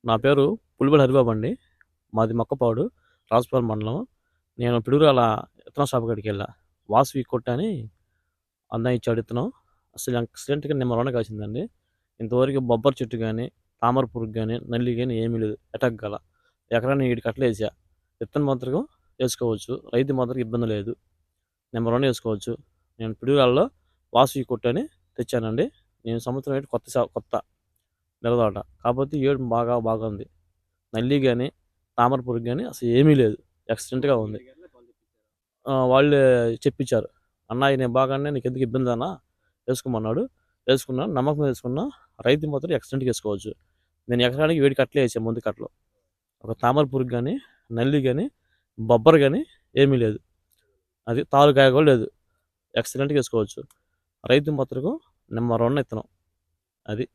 నా పేరు పులిబడి హరిబాబు అండి. మాది మొక్కపాడు, రాజుపాలెం మండలం. నేను పిడుగురాల విత్తనం షాప్ కాడికి వెళ్ళా. వాసవి కొట్టు అని అన్న ఇచ్చాడు విత్తనం. అసలు ఎక్సలెంట్‌గా నెంబర్ వన్ కాసిందండి. ఇంతవరకు బొబ్బరి చెట్టు కానీ, తామర పురుగు కానీ, నల్లి కానీ ఏమీ లేదు. అటాక్ గల ఎకరానికి 7 కట్టలు వేసా. విత్తనం మాత్రం వేసుకోవచ్చు, రైతు మాత్రం ఇబ్బంది లేదు. నెంబర్ వన్ వేసుకోవచ్చు. నేను పిడుగురాలలో వాసవి కొట్టు అని తెచ్చానండి. నేను సంవత్సరం ఏంటి కొత్త నిలదోట, కాకపోతే ఏడు బాగా ఉంది. నల్లి కానీ, తామర పురుగు కానీ అసలు ఏమీ లేదు. ఎక్సలెంట్‌గా ఉంది. వాళ్ళే చెప్పించారు. అన్నా ఇది నేను బాగానే, నీకు ఎందుకు ఇబ్బంది అన్నా, వేసుకోమన్నాడు. వేసుకున్నాను, నమ్మకం వేసుకున్నా. రైతు మాత్రం ఎక్సలెంట్‌గా వేసుకోవచ్చు. నేను ఎకరానికి 7 కట్టలే వేసాను, ముందు కట్టలు. ఒక తామర పురుగు కానీ, నల్లి కానీ, బొబ్బరు కానీ ఏమీ లేదు. అది తాలుకాయ కూడా లేదు. ఎక్సలెంట్‌గా వేసుకోవచ్చు. రైతు మాత్రం నెంబర్ వన్ ఇత్తనం అది.